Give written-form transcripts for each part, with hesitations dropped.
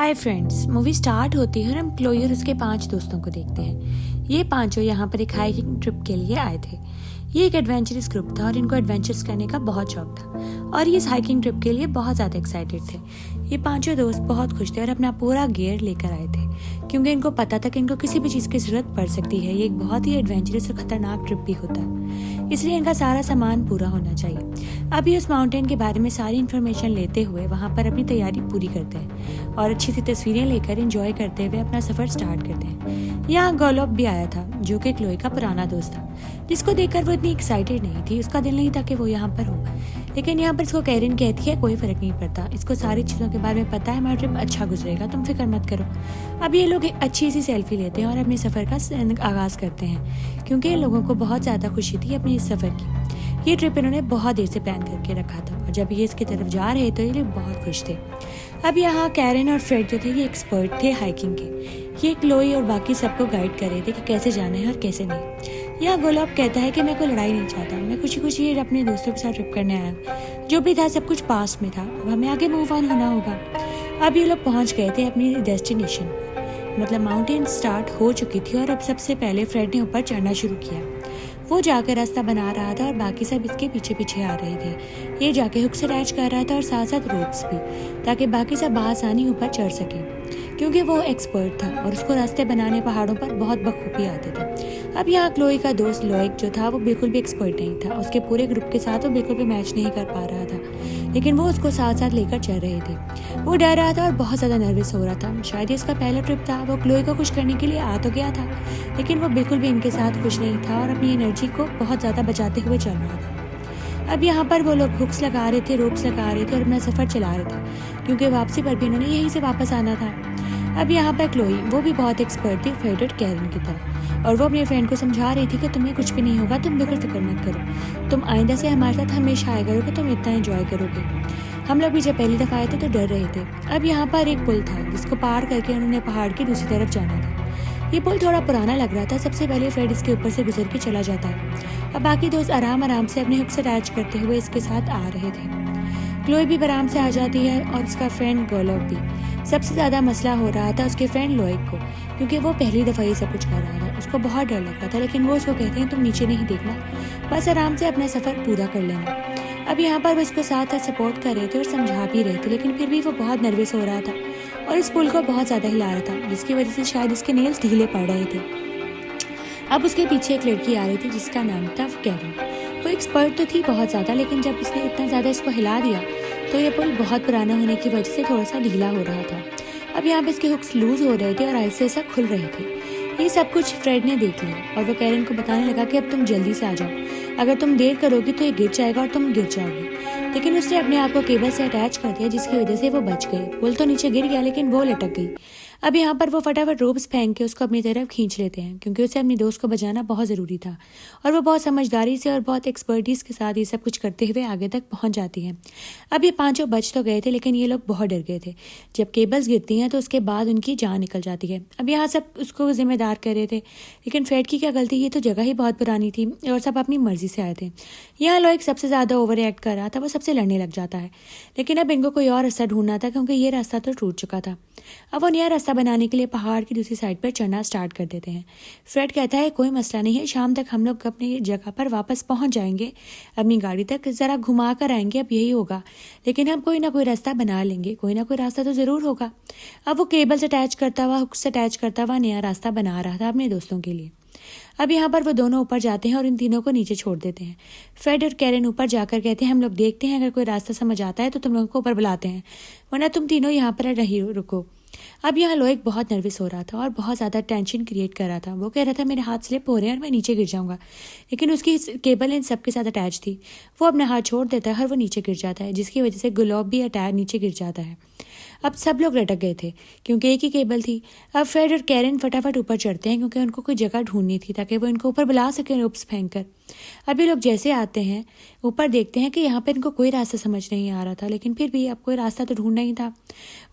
Hi friends, movie start होती है और हम क्लोई और उसके 5 दोस्तों को देखते हैं। ये पांचों यहाँ पर एक हाइकिंग ट्रिप के लिए आए थे। ये एक एडवेंचरस ग्रुप था और इनको एडवेंचर्स करने का बहुत शौक था और ये इस हाइकिंग ट्रिप के लिए बहुत ज़्यादा एक्साइटेड थे। ये पांचों दोस्त बहुत खुश थे और अपना पूरा गियर लेकर आए थे क्योंकि इनको पता था कि इनको किसी भी चीज़ की ज़रूरत पड़ सकती है। ये एक बहुत ही एडवेंचरस और ख़तरनाक ट्रिप भी होता है, इसलिए इनका सारा सामान पूरा होना चाहिए। अभी उस माउंटेन के बारे में सारी इन्फॉर्मेशन लेते हुए वहाँ पर अपनी तैयारी पूरी करते हैं और अच्छी सी तस्वीरें लेकर एंजॉय करते हुए अपना सफ़र स्टार्ट करते हैं। यहाँ गोलोब भी आया था जो कि क्लोई का पुराना दोस्त था, जिसको देखकर वो इतनी एक्साइटेड नहीं थी। उसका दिल नहीं था कि वो यहाँ पर हो, लेकिन यहाँ पर इसको कैरिन कहती है कोई फ़र्क नहीं पड़ता, इसको सारी चीज़ों के बारे में पता है, हमारा ट्रिप अच्छा गुजरेगा, तुम फिक्र मत करो। अब ये लोग एक अच्छी सी सेल्फी लेते हैं और अपने सफ़र का आगाज़ करते हैं क्योंकि इन लोगों को बहुत ज़्यादा खुशी थी अपने इस सफ़र की। ये ट्रिप इन्होंने बहुत देर से प्लान करके रखा था और जब ये इसकी तरफ जा रहे तो ये लोग बहुत खुश थे। अब यहाँ कैरन और फ्रेड जो थे ये एक्सपर्ट थे हाइकिंग के। ये क्लोई और बाकी सबको गाइड कर रहे थे कि कैसे जाना है और कैसे नहीं। यहाँ गोलोब कहता है कि मैं कोई लड़ाई नहीं चाहता, मैं खुशी खुशी अपने दोस्तों के साथ ट्रिप करने आया, जो भी था सब कुछ पास्ट में था, अब हमें आगे मूव ऑन होना होगा। अब ये लोग पहुँच गए थे अपनी डेस्टिनेशन, मतलब माउंटेन स्टार्ट हो चुकी थी और अब सबसे पहले फ्रेड ने ऊपर चढ़ना शुरू किया। वो जाकर रास्ता बना रहा था और बाकी सब इसके पीछे पीछे आ रहे थे। ये जाके हुक से अटैच कर रहा था और साथ साथ रोप्स भी, ताकि बाकी सब आसानी ऊपर चढ़ सके क्योंकि वो एक्सपर्ट था और उसको रास्ते बनाने पहाड़ों पर बहुत बखूबी आते थे। अब यहाँ क्लोई का दोस्त लोइक जो था वो बिल्कुल भी एक्सपर्ट नहीं था, उसके पूरे ग्रुप के साथ वो बिल्कुल भी मैच नहीं कर पा रहा था, लेकिन वो उसको साथ साथ लेकर चल रहे थे। वो डर रहा था और बहुत ज़्यादा नर्वस हो रहा था। शायद इसका पहला ट्रिप था, वो क्लोई को खुश करने के लिए आ तो गया था, लेकिन वो बिल्कुल भी इनके साथ खुश नहीं था और अपनी एनर्जी को बहुत ज़्यादा बचाते हुए चल रहा था। अब यहाँ पर वो लोग हुक्स लगा रहे थे, रोप्स लगा रहे थे और अपना सफ़र चला रहे थे क्योंकि वापसी पर भी उन्होंने यहीं से वापस आना था। अब यहाँ पर क्लोई वो भी बहुत एक्सपर्ट थी फ्रेड और कैरन की तरह, और वो अपने फ्रेंड को समझा रही थी कि तुम्हें कुछ भी नहीं होगा, तुम बिल्कुल फिक्र मत करो, तुम आइंदा से हमारे साथ हमेशा आया करोगे, तुम इतना एंजॉय करोगे। हम लोग भी जब पहली दफ़ा आए थे तो डर रहे थे। अब यहाँ पर एक पुल था जिसको पार करके उन्होंने पहाड़ की दूसरी तरफ जाना था। ये पुल थोड़ा पुराना लग रहा था। सबसे पहले फ्रेड इसके ऊपर से गुजर के चला जाता है। अब बाकी दोस्त आराम आराम से अपने हुक से अटैच करते हुए इसके साथ आ रहे थे। क्लोई भी आराम से आ जाती है और उसका फ्रेंड गोलोब भी। सबसे ज़्यादा मसला हो रहा था उसके फ्रेंड लोइक को, क्योंकि वो पहली दफ़ा ये सब कुछ कर रहा था। उसको बहुत डर लग रहा था, लेकिन वो उसको कहते हैं तुम नीचे नहीं देखना, बस आराम से अपना सफ़र पूरा कर लेना। अब यहाँ पर वो इसको साथ साथ सपोर्ट कर रहे थे और समझा भी रहे थे, लेकिन फिर भी वो बहुत नर्वस हो रहा था और इस पुल को बहुत ज़्यादा हिला रहा था, जिसकी वजह से शायद इसके नेल्स ढीले पड़ रहे थे। अब उसके पीछे एक लड़की आ रही थी जिसका नाम था कैरन। वो एक्सपर्ट तो थी बहुत ज़्यादा, लेकिन जब इसने इतना ज़्यादा इसको हिला दिया तो ये पुल बहुत पुराना होने की वजह से थोड़ा सा ढीला हो रहा था। अब यहाँ पे इसके हुक्स लूज हो रहे थे और ऐसे ऐसा खुल रहे थे। ये सब कुछ फ्रेड ने देख लिया और वो कैरन को बताने लगा कि अब तुम जल्दी से आ जाओ, अगर तुम देर करोगी तो ये गिर जाएगा और तुम गिर जाओगी। लेकिन उसने अपने आप को केबल से अटैच कर दिया, जिसकी वजह से वो बच गई। पुल तो नीचे गिर गया लेकिन वो लटक गई। अब यहाँ पर वो फटाफट रोप्स फेंक के उसको अपनी तरफ खींच लेते हैं क्योंकि उसे अपने दोस्त को बचाना बहुत ज़रूरी था, और वो बहुत समझदारी से और बहुत एक्सपर्टीज़ के साथ ये सब कुछ करते हुए आगे तक पहुँच जाती है। अब ये पांचों बच तो गए थे, लेकिन ये लोग बहुत डर गए थे। जब केबल्स गिरती हैं तो उसके बाद उनकी जान निकल जाती है। अब यहाँ सब उसको जिम्मेदार कर रहे थे, लेकिन फ्रेड की क्या गलती, ये तो जगह ही बहुत पुरानी थी और सब अपनी मर्जी से आए थे। यहाँ लोग सबसे ज़्यादा ओवर रिएक्ट कर रहा था, वो सबसे लड़ने लग जाता है, लेकिन अब इनको कोई और रास्ता ढूंढना था क्योंकि ये रास्ता तो टूट चुका था। अब वो नया रास्ता बनाने के लिए पहाड़ की दूसरी साइड पर चढ़ना स्टार्ट कर देते हैं। फ्रेड कहता है कोई मसला नहीं है, शाम तक हम लोग अपनी जगह पर वापस पहुंच जाएंगे, अपनी गाड़ी तक ज़रा घुमा कर आएंगे, अब यही होगा, लेकिन हम कोई ना कोई रास्ता बना लेंगे, कोई ना कोई रास्ता तो ज़रूर होगा। अब वो केबल से अटैच करता हुआ, हुक से अटैच करता हुआ नया रास्ता बना रहा था अपने दोस्तों के लिए। अब यहाँ पर वो दोनों ऊपर जाते हैं और इन तीनों को नीचे छोड़ देते हैं। फ्रेड और कैरन ऊपर जाकर कहते हैं हम लोग देखते हैं, अगर कोई रास्ता समझ आता है तो तुम लोगों को ऊपर बुलाते हैं, वरना तुम तीनों यहाँ पर रही रुको। अब यहाँ लोइक बहुत नर्वस हो रहा था और बहुत ज़्यादा टेंशन क्रिएट कर रहा था। वो कह रहा था मेरे हाथ स्लिप हो रहे हैं और मैं नीचे गिर जाऊँगा, लेकिन उसकी केबल इन सबके साथ अटैच थी। वो अपना हाथ छोड़ देता है और वो नीचे गिर जाता है, जिसकी वजह से गुलाब भी नीचे गिर जाता है। अब सब लोग लटक गए थे क्योंकि एक ही केबल थी। अब फ्रेड और कैरन फटाफट ऊपर चढ़ते हैं क्योंकि उनको कोई जगह ढूंढनी थी ताकि वो इनको ऊपर बुला सकें रोप्स फेंक कर। अब ये लोग जैसे आते हैं ऊपर देखते हैं कि यहाँ पर इनको कोई रास्ता समझ नहीं आ रहा था, लेकिन फिर भी अब कोई रास्ता तो ढूंढना ही था।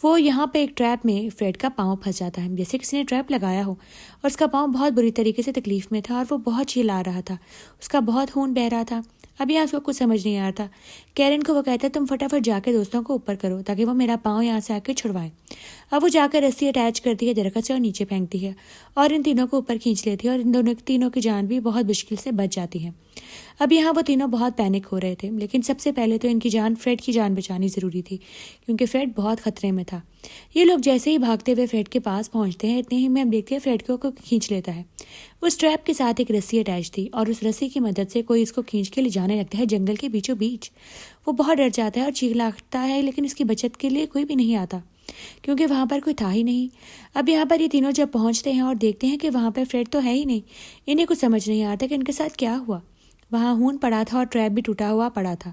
वो यहाँ पे एक ट्रैप में फ्रेड का पाँव फंस जाता है, जैसे किसी ने ट्रैप लगाया हो, और उसका पाँव बहुत बुरी तरीके से तकलीफ में था और वो बहुत चिल्ला रहा था, उसका बहुत खून बह रहा था। अब यहाँ उसको कुछ समझ नहीं आ रहा था कैरन को वो कहता है तुम फटाफट जाके दोस्तों को ऊपर करो ताकि वो मेरा पाँव यहाँ से आके छुड़वाएं। अब वो जाकर रस्सी अटैच करती है दरख्त से और नीचे फेंकती है और इन तीनों को ऊपर खींच लेती है और इन तीनों की जान भी बहुत मुश्किल से बच जाती है। अब यहाँ वो तीनों बहुत पैनिक हो रहे थे, लेकिन सबसे पहले तो इनकी जान फ्रेड की जान बचानी ज़रूरी थी क्योंकि फ्रेड बहुत खतरे में था। ये लोग जैसे ही भागते हुए फ्रेड के पास पहुँचते हैं इतने ही में हम देखते हैं फ्रेड को खींच लेता है। उस ट्रैप के साथ एक रस्सी अटैच थी और उस रस्सी की मदद से कोई इसको खींच के ले जाने लगता है जंगल के बीचों बीच। वो बहुत डर जाता है और चिल्लाता है, लेकिन इसकी बचत के लिए कोई भी नहीं आता क्योंकि वहाँ पर कोई था ही नहीं। अब यहाँ पर ये तीनों जब पहुँचते हैं और देखते हैं कि वहाँ पर फ्रेड तो है ही नहीं, इन्हें कुछ समझ नहीं आता कि इनके साथ क्या हुआ। वहाँ खून पड़ा था और ट्रैप भी टूटा हुआ पड़ा था,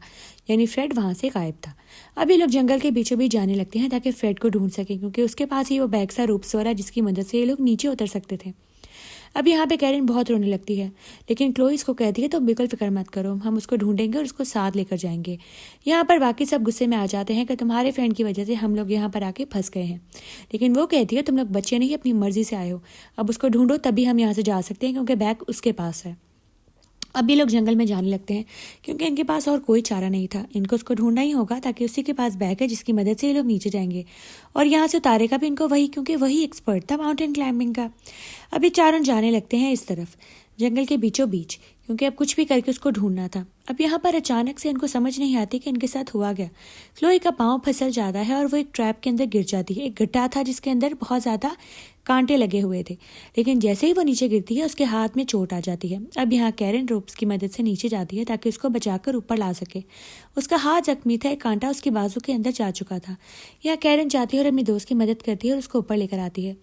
यानी फ्रेड वहाँ से गायब था। अब ये लोग जंगल के बीचों बीच जाने लगते हैं ताकि फ्रेड को ढूंढ सकें क्योंकि उसके पास ही वो बैग सा रूपस्वर है जिसकी मदद से ये लोग नीचे उतर सकते थे। अब यहाँ पे कैरन बहुत रोने लगती है, लेकिन क्लोई इसको कहती है तो बिल्कुल फिक्र मत करो, हम उसको ढूंढेंगे और उसको साथ लेकर जाएंगे। यहाँ पर बाकी सब गुस्से में आ जाते हैं कि तुम्हारे फ्रेंड की वजह से हम लोग यहाँ पर आके फंस गए हैं, लेकिन वो कहती है तुम लोग बच्चे नहीं अपनी मर्जी से आए हो, अब उसको ढूंढो तभी हम यहाँ से जा सकते हैं क्योंकि बैग उसके पास है। अब ये लोग जंगल में जाने लगते हैं क्योंकि इनके पास और कोई चारा नहीं था, इनको उसको ढूंढना ही होगा ताकि उसी के पास बैग है जिसकी मदद से ये लोग नीचे जाएंगे और यहाँ से उतारेगा भी इनको वही, क्योंकि वही एक्सपर्ट था माउंटेन क्लाइंबिंग का। अब ये चारों जाने लगते हैं इस तरफ जंगल के बीचों बीच क्योंकि अब कुछ भी करके उसको ढूंढना था। अब यहाँ पर अचानक से इनको समझ नहीं आती कि इनके साथ हुआ गया। क्लोई का पाँव फिसल जाता है और वो एक ट्रैप के अंदर गिर जाती है। एक गड्ढा था जिसके अंदर बहुत ज़्यादा कांटे लगे हुए थे, लेकिन जैसे ही वो नीचे गिरती है उसके हाथ में चोट आ जाती है। अब यहाँ कैरन रोप्स की मदद से नीचे जाती है ताकि उसको बचाकर ऊपर ला सके। उसका हाथ जख्मी था, एक कांटा उसकी बाजू के अंदर जा चुका था। यहाँ कैरन जाती है और अपनी दोस्त की मदद करती है और उसको ऊपर लेकर आती है,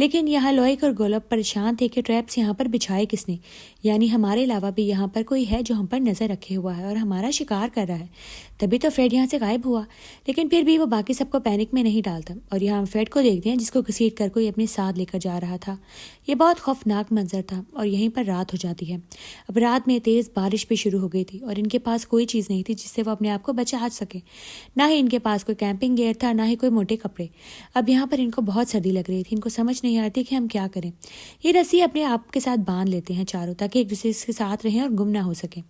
लेकिन यहाँ लोइक और गोलब परेशान थे कि ट्रैप्स यहाँ पर बिछाए किसने, यानी हमारे अलावा भी यहाँ पर कोई है जो हम पर नजर रखे हुआ है और हमारा शिकार कर रहा है। तभी तो फ्रेड यहाँ से गायब हुआ, लेकिन फिर भी वो बाकी सबको पैनिक में नहीं डालता और यहाँ हम फ्रेड को देखते हैं जिसको घसीट कर कोई अपने साथ लेकर जा रहा था। ये बहुत खौफनाक मंजर था और यहीं पर रात हो जाती है। अब रात में तेज बारिश भी शुरू हो गई थी और इनके पास कोई चीज़ नहीं थी जिससे वो अपने आप को बचा सके। ना ही इनके पास कोई कैंपिंग गियर था, ना ही कोई मोटे कपड़े। अब यहाँ पर इनको बहुत सर्दी लग रही थी, इनको समझ नहीं आ रही थी कि हम क्या करें। ये रस्सी अपने आप के साथ बांध लेते हैं चारों, ताकि एक दूसरे के साथ रहें और गुम ना हो सके।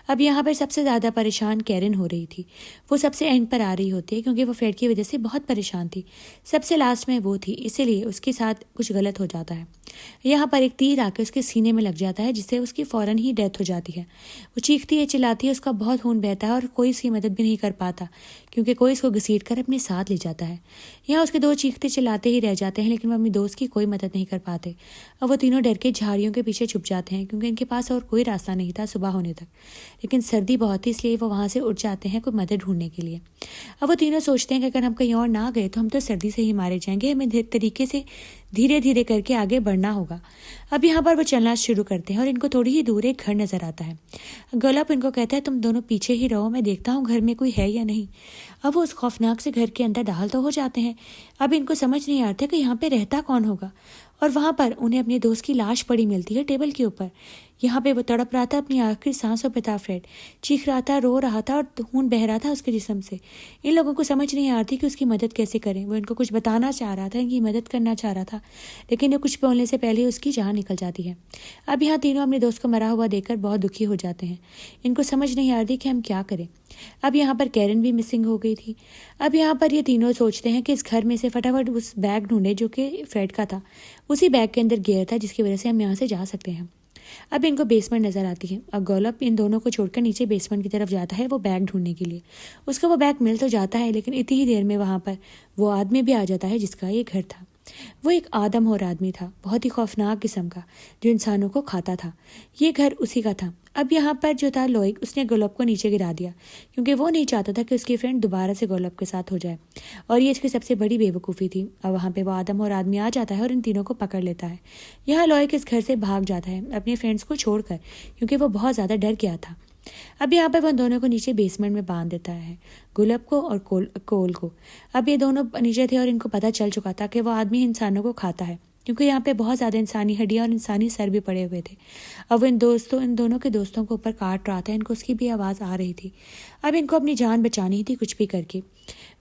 अब यहाँ पर सबसे ज़्यादा परेशान कैरन हो रही थी। वो सबसे एंड पर आ रही होती है क्योंकि वो फ्रेड की वजह से बहुत परेशान थी। सबसे लास्ट में वो थी, इसीलिए उसके साथ कुछ गलत हो जाता है। यहाँ पर एक तीर आकर उसके सीने में लग जाता है जिससे उसकी फौरन ही डेथ हो जाती है। वो चीखती है, चिल्लाती है, उसका बहुत खून बहता है और कोई उसकी मदद भी नहीं कर पाता क्योंकि कोई इसको घसीट कर अपने साथ ले जाता है। यहाँ उसके दो चीखते चिल्लाते ही रह जाते हैं, लेकिन वो अपनी दोस्त की कोई मदद नहीं कर पाते। अब वो तीनों डर के झाड़ियों के पीछे छुप जाते हैं क्योंकि इनके पास और कोई रास्ता नहीं था सुबह होने तक, लेकिन सर्दी बहुत थी इसलिए वो वहाँ से उठ जाते हैं कोई मदद ढूंढने के लिए। अब वो तीनों सोचते हैं कि अगर हम कहीं और ना गए तो हम तो सर्दी से ही मारे जाएंगे, हमें तरीके से धीरे धीरे करके आगे बढ़ना होगा। अब यहाँ पर वो चलना शुरू करते हैं और इनको थोड़ी ही दूर एक घर नजर आता है। गोलब इनको कहता है तुम दोनों पीछे ही रहो, मैं देखता हूँ घर में कोई है या नहीं। अब वो उस खौफनाक से घर के अंदर दाखिल तो हो जाते हैं। अब इनको समझ नहीं आता कि यहाँ पे रहता कौन होगा और वहाँ पर उन्हें अपने दोस्त की लाश पड़ी मिलती है टेबल के ऊपर। यहाँ पे वो तड़प रहा था, अपनी आखिरी सांसों पे था। फ्रेड चीख रहा था, रो रहा था और खून बह रहा था उसके जिस्म से। इन लोगों को समझ नहीं आ रही कि उसकी मदद कैसे करें। वो इनको कुछ बताना चाह रहा था, इनकी मदद करना चाह रहा था, लेकिन ये कुछ बोलने से पहले उसकी जान निकल जाती है। अब यहाँ तीनों अपने दोस्त को मरा हुआ देखकर बहुत दुखी हो जाते हैं। इनको समझ नहीं आ रही कि हम क्या करें। अब यहाँ पर कैरन भी मिसिंग हो गई थी। अब यहाँ पर ये तीनों सोचते हैं कि इस घर में से फटाफट उस बैग ढूंढे जो कि फ्रेड का था। उसी बैग के अंदर गियर था जिसकी वजह से हम यहाँ से जा सकते हैं। अब इनको बेसमेंट नजर आती है। अब गोलब इन दोनों को छोड़कर नीचे बेसमेंट की तरफ जाता है वो बैग ढूंढने के लिए। उसको वो बैग मिल तो जाता है, लेकिन इतनी ही देर में वहाँ पर वो आदमी भी आ जाता है जिसका ये घर था। वो एक आदमखोर आदमी था, बहुत ही खौफनाक किस्म का, जो इंसानों को खाता था। ये घर उसी का था। अब यहाँ पर जो था लोइक, उसने गोलब को नीचे गिरा दिया क्योंकि वो नहीं चाहता था कि उसकी फ्रेंड दोबारा से गोलब के साथ हो जाए, और ये इसकी सबसे बड़ी बेवकूफ़ी थी। अब वहाँ पे वो आदमखोर आदमी आ जाता है और इन तीनों को पकड़ लेता है। यहाँ लोइक इस घर से भाग जाता है अपने फ्रेंड्स को छोड़कर क्योंकि वो बहुत ज़्यादा डर गया था। अब यहाँ पर वह दोनों को नीचे बेसमेंट में बांध देता है, गुलाब को और कोल को। अब ये दोनों नीचे थे और इनको पता चल चुका था कि वो आदमी इंसानों को खाता है क्योंकि यहाँ पे बहुत ज़्यादा इंसानी हड्डियाँ और इंसानी सर भी पड़े हुए थे। अब वो इन दोनों के दोस्तों को ऊपर काट रहा था, इनको उसकी भी आवाज़ आ रही थी। अब इनको अपनी जान बचानी थी कुछ भी करके।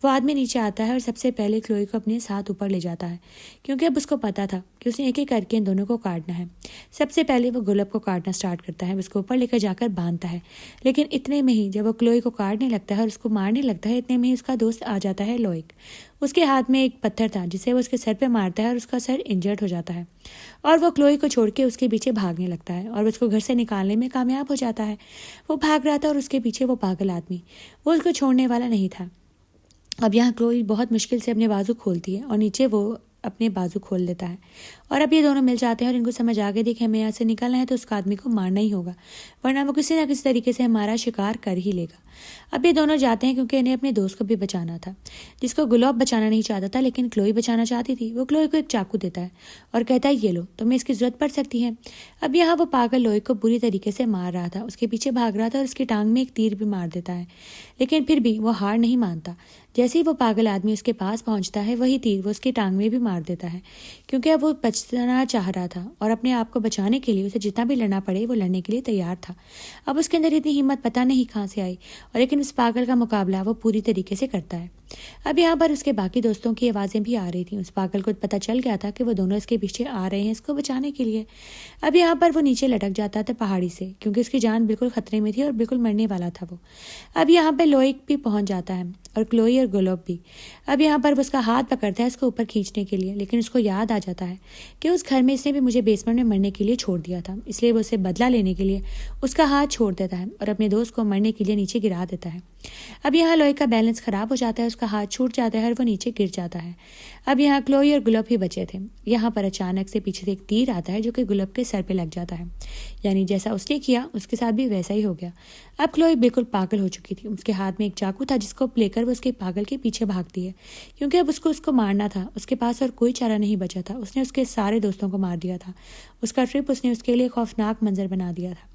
वो आदमी नीचे आता है और सबसे पहले क्लोई को अपने साथ ऊपर ले जाता है, क्योंकि अब उसको पता था कि उसने एक एक करके इन दोनों को काटना है। सबसे पहले वो गुलाब को काटना स्टार्ट करता है, उसको ऊपर लेकर जाकर बांधता है। लेकिन इतने में ही जब वो क्लोई को काटने लगता है और उसको मारने लगता है, इतने में ही उसका दोस्त आ जाता है लोइक। उसके हाथ में एक पत्थर था जिसे वो उसके सर पे मारता है और उसका सर इंजर्ड हो जाता है और वो क्लोई को छोड़ के उसके पीछे भागने लगता है और उसको घर से निकालने में कामयाब हो जाता है। वो भाग रहा था और उसके पीछे वो पागल आदमी, वो उसको छोड़ने वाला नहीं था। अब यहाँ क्लोई बहुत मुश्किल से अपने बाजू खोलती है और नीचे वो अपने बाजू खोल लेता है और अब ये दोनों मिल जाते हैं और इनको समझ आ गई थी कि हमें यहाँ से निकलना है तो उस आदमी को मारना ही होगा, वरना वो किसी ना किसी तरीके से हमारा शिकार कर ही लेगा। अब ये दोनों जाते हैं क्योंकि इन्हें अपने दोस्त को भी बचाना था, जिसको गुलाब बचाना नहीं चाहता था लेकिन क्लोई बचाना चाहती थी। वो क्लोई को एक चाकू देता है और कहता है ये लो, तुम्हें इसकी जरूरत पड़ सकती है। अब यहाँ वो पागल लोई को बुरी तरीके से मार रहा था, उसके पीछे भाग रहा था और उसकी टांग में एक तीर भी मार देता है, लेकिन फिर भी वो हार नहीं मानता। जैसे ही वो पागल आदमी उसके पास पहुंचता है, वही तीर वो उसकी टांग में भी मार देता है, क्योंकि अब वो बचना चाह रहा था और अपने आप को बचाने के लिए उसे जितना भी लड़ना पड़े वो लड़ने के लिए तैयार था। अब उसके अंदर इतनी हिम्मत पता नहीं कहाँ से आई, और लेकिन उस पागल का मुकाबला वो पूरी तरीके से करता है। अब यहाँ पर उसके बाकी दोस्तों की आवाज़ें भी आ रही थी। उस पागल को पता चल गया था कि वो दोनों इसके पीछे आ रहे हैं इसको बचाने के लिए। अब यहाँ पर वो नीचे लटक जाता था पहाड़ी से, क्योंकि उसकी जान बिल्कुल खतरे में थी और बिल्कुल मरने वाला था वो। अब यहाँ पर लोइक भी पहुंच जाता है और क्लोई और गुलाब भी। अब यहाँ पर वो उसका हाथ पकड़ता है इसको ऊपर खींचने के लिए, लेकिन उसको याद आ जाता है कि उस घर में इसने भी मुझे बेसमेंट में मरने के लिए छोड़ दिया था, इसलिए वो उसे बदला लेने के लिए उसका हाथ छोड़ देता है और अपने दोस्त को मरने के लिए नीचे गिरा देता है। अब यहाँ लोई का बैलेंस खराब हो जाता है, उसका हाथ छूट जाता है और वो नीचे गिर जाता है। अब यहाँ क्लोई और गुलाब ही बचे थे। यहाँ पर अचानक से पीछे से एक तीर आता है जो कि गुलाब के सर पे लग जाता है, यानी जैसा उसने किया उसके साथ भी वैसा ही हो गया। अब क्लोई बिल्कुल पागल हो चुकी थी, उसके हाथ में एक चाकू था जिसको लेकर वो उसके पागल के पीछे भागती है, क्योंकि अब उसको मारना था, उसके पास और कोई चारा नहीं बचा था। उसने उसके सारे दोस्तों को मार दिया था, उसका ट्रिप उसने उसके लिए खौफनाक मंजर बना दिया था।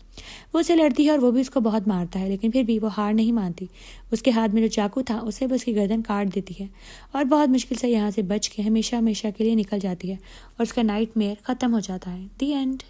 वो उसे लड़ती है और वो भी उसको बहुत मारता है, लेकिन फिर भी वो हार नहीं मानती। उसके हाथ में जो चाकू था उसे वो उसकी गर्दन काट देती है और बहुत मुश्किल से यहाँ से बच के हमेशा हमेशा के लिए निकल जाती है और उसका नाइटमेयर खत्म हो जाता है। दी एंड।